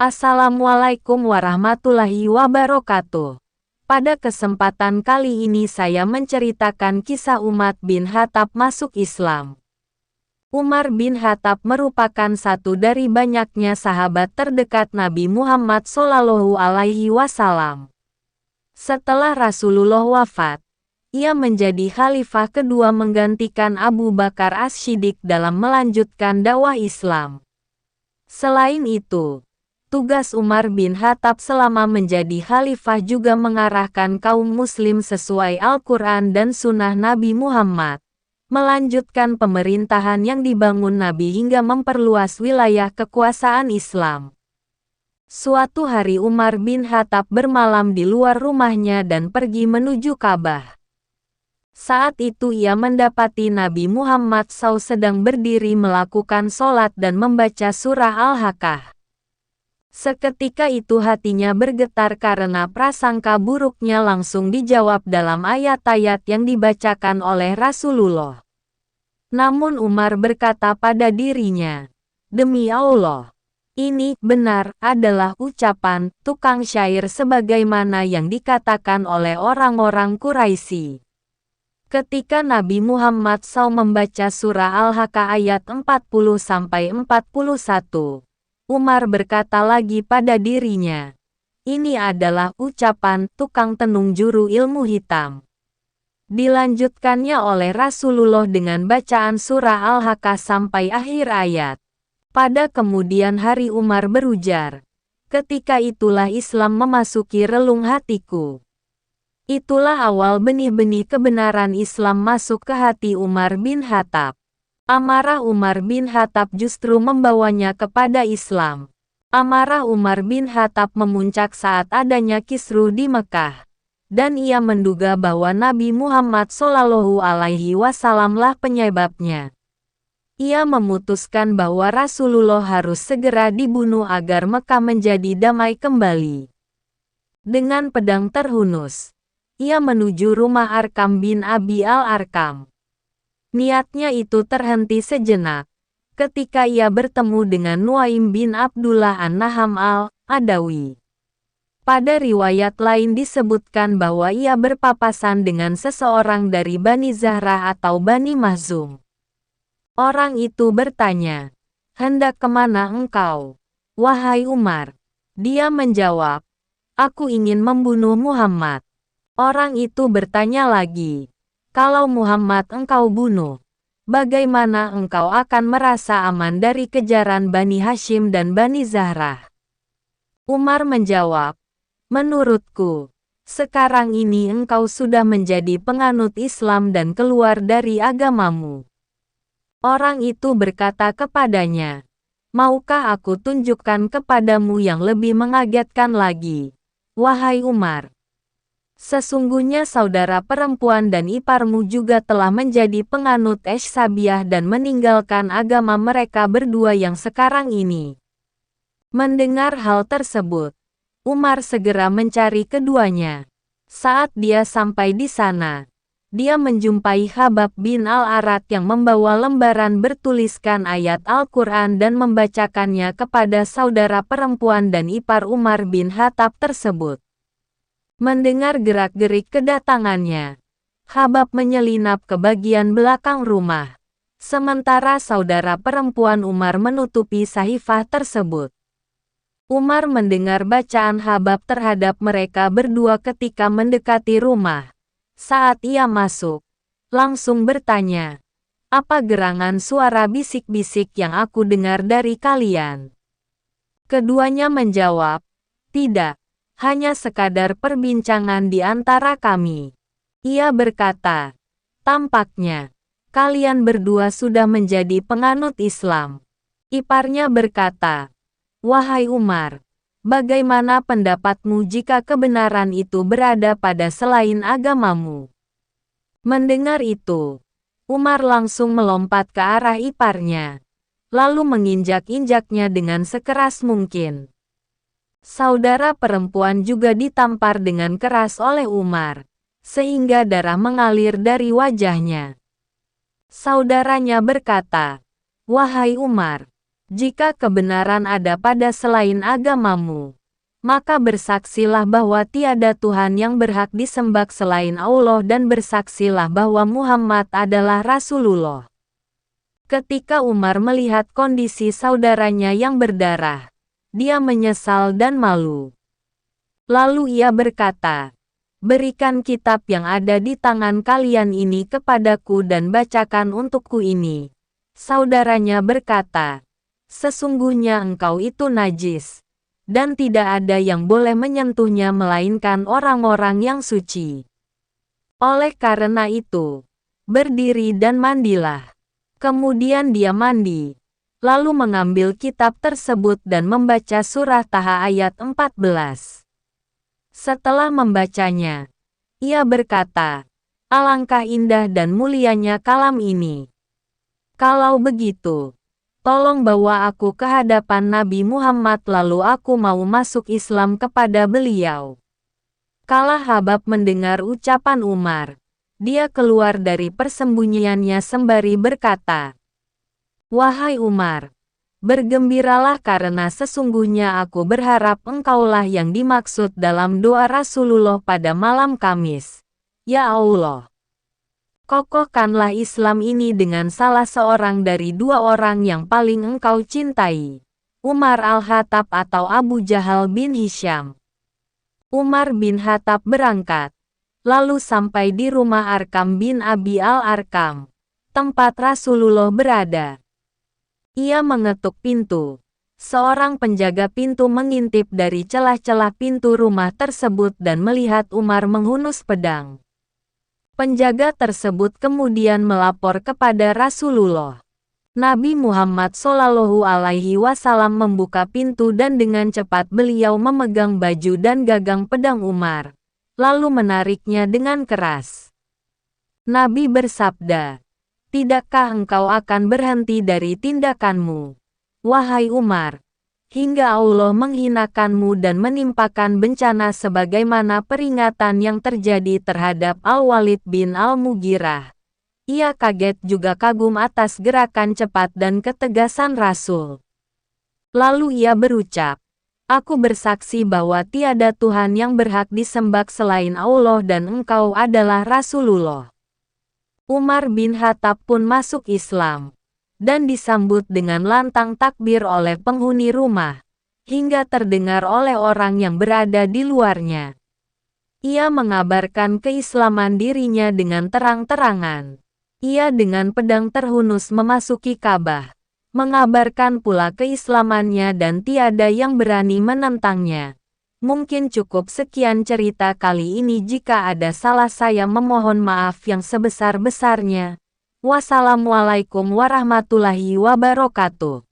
Assalamualaikum warahmatullahi wabarakatuh. Pada kesempatan kali ini saya menceritakan kisah Umar bin Khattab masuk Islam. Umar bin Khattab merupakan satu dari banyaknya sahabat terdekat Nabi Muhammad SAW. Setelah Rasulullah wafat, ia menjadi khalifah kedua menggantikan Abu Bakar As-Siddiq dalam melanjutkan dakwah Islam. Selain itu, tugas Umar bin Khattab selama menjadi khalifah juga mengarahkan kaum muslim sesuai Al-Quran dan Sunnah Nabi Muhammad, melanjutkan pemerintahan yang dibangun Nabi hingga memperluas wilayah kekuasaan Islam. Suatu hari Umar bin Khattab bermalam di luar rumahnya dan pergi menuju Ka'bah. Saat itu ia mendapati Nabi Muhammad SAW sedang berdiri melakukan sholat dan membaca surah Al-Haqqah. Seketika itu hatinya bergetar karena prasangka buruknya langsung dijawab dalam ayat-ayat yang dibacakan oleh Rasulullah. Namun Umar berkata pada dirinya, "Demi Allah, ini benar adalah ucapan tukang syair sebagaimana yang dikatakan oleh orang-orang Quraisy." Ketika Nabi Muhammad SAW membaca surah Al-Haqqah ayat 40-41, Umar berkata lagi pada dirinya, "Ini adalah ucapan tukang tenung juru ilmu hitam." Dilanjutkannya oleh Rasulullah dengan bacaan surah Al-Haqqah sampai akhir ayat. Pada kemudian hari Umar berujar, "Ketika itulah Islam memasuki relung hatiku." Itulah awal benih-benih kebenaran Islam masuk ke hati Umar bin Khattab. Amarah Umar bin Khattab justru membawanya kepada Islam. Amarah Umar bin Khattab memuncak saat adanya kisruh di Mekah, dan ia menduga bahwa Nabi Muhammad SAW lah penyebabnya. Ia memutuskan bahwa Rasulullah harus segera dibunuh agar Mekah menjadi damai kembali. Dengan pedang terhunus, ia menuju rumah Arkam bin Abi al-Arkam. Niatnya itu terhenti sejenak, ketika ia bertemu dengan Nuaim bin Abdullah an-Naham al-Adawi. Pada riwayat lain disebutkan bahwa ia berpapasan dengan seseorang dari Bani Zahrah atau Bani Mahzum. Orang itu bertanya, "Hendak kemana engkau, wahai Umar?" Dia menjawab, "Aku ingin membunuh Muhammad." Orang itu bertanya lagi, "Kalau Muhammad engkau bunuh, bagaimana engkau akan merasa aman dari kejaran Bani Hashim dan Bani Zahrah?" Umar menjawab, "Menurutku, sekarang ini engkau sudah menjadi penganut Islam dan keluar dari agamamu." Orang itu berkata kepadanya, "Maukah aku tunjukkan kepadamu yang lebih mengagetkan lagi, wahai Umar? Sesungguhnya saudara perempuan dan iparmu juga telah menjadi penganut Sabiah dan meninggalkan agama mereka berdua yang sekarang ini." Mendengar hal tersebut, Umar segera mencari keduanya. Saat dia sampai di sana, dia menjumpai Khabbab bin al-Arat yang membawa lembaran bertuliskan ayat Al-Quran dan membacakannya kepada saudara perempuan dan ipar Umar bin Khattab tersebut. Mendengar gerak-gerik kedatangannya, Khabbab menyelinap ke bagian belakang rumah, sementara saudara perempuan Umar menutupi sahifah tersebut. Umar mendengar bacaan Khabbab terhadap mereka berdua ketika mendekati rumah. Saat ia masuk, langsung bertanya, "Apa gerangan suara bisik-bisik yang aku dengar dari kalian?" Keduanya menjawab, "Tidak. Hanya sekadar perbincangan di antara kami." Ia berkata, "Tampaknya, kalian berdua sudah menjadi penganut Islam." Iparnya berkata, "Wahai Umar, bagaimana pendapatmu jika kebenaran itu berada pada selain agamamu?" Mendengar itu, Umar langsung melompat ke arah iparnya, lalu menginjak-injaknya dengan sekeras mungkin. Saudara perempuan juga ditampar dengan keras oleh Umar, sehingga darah mengalir dari wajahnya. Saudaranya berkata, "Wahai Umar, Jika kebenaran ada pada selain agamamu, maka bersaksilah bahwa tiada Tuhan yang berhak disembah selain Allah dan bersaksilah bahwa Muhammad adalah Rasulullah. Ketika Umar melihat kondisi saudaranya yang berdarah, dia menyesal dan malu. Lalu ia berkata, "Berikan kitab yang ada di tangan kalian ini kepadaku dan bacakan untukku ini." Saudaranya berkata, "Sesungguhnya engkau itu najis, dan tidak ada yang boleh menyentuhnya melainkan orang-orang yang suci. Oleh karena itu, berdiri dan mandilah." Kemudian dia mandi, lalu mengambil kitab tersebut dan membaca surah Taha ayat 14. Setelah membacanya, ia berkata, "Alangkah indah dan mulianya kalam ini. Kalau begitu, tolong bawa aku ke hadapan Nabi Muhammad lalu aku mau masuk Islam kepada beliau." Kala Habab mendengar ucapan Umar, dia keluar dari persembunyiannya sembari berkata, "Wahai Umar, bergembiralah karena sesungguhnya aku berharap engkaulah yang dimaksud dalam doa Rasulullah pada malam Kamis. Ya Allah, kokohkanlah Islam ini dengan salah seorang dari dua orang yang paling engkau cintai, Umar al-Khattab atau Abu Jahal bin Hisham." Umar bin Khattab berangkat, lalu sampai di rumah Arkam bin Abi al-Arkam, tempat Rasulullah berada. Ia mengetuk pintu. Seorang penjaga pintu mengintip dari celah-celah pintu rumah tersebut dan melihat Umar menghunus pedang. Penjaga tersebut kemudian melapor kepada Rasulullah. Nabi Muhammad Shallallahu Alaihi Wasallam membuka pintu dan dengan cepat beliau memegang baju dan gagang pedang Umar, lalu menariknya dengan keras. Nabi bersabda, "Tidakkah engkau akan berhenti dari tindakanmu, wahai Umar, hingga Allah menghinakanmu dan menimpakan bencana sebagaimana peringatan yang terjadi terhadap Al-Walid bin Al-Mughirah?" Ia kaget juga kagum atas gerakan cepat dan ketegasan Rasul. Lalu ia berucap, "Aku bersaksi bahwa tiada Tuhan yang berhak disembah selain Allah dan engkau adalah Rasulullah." Umar bin Khattab pun masuk Islam, dan disambut dengan lantang takbir oleh penghuni rumah, hingga terdengar oleh orang yang berada di luarnya. Ia mengabarkan keislaman dirinya dengan terang-terangan. Ia dengan pedang terhunus memasuki Ka'bah, mengabarkan pula keislamannya dan tiada yang berani menentangnya. Mungkin cukup sekian cerita kali ini. Jika ada salah saya memohon maaf yang sebesar-besarnya. Wassalamualaikum warahmatullahi wabarakatuh.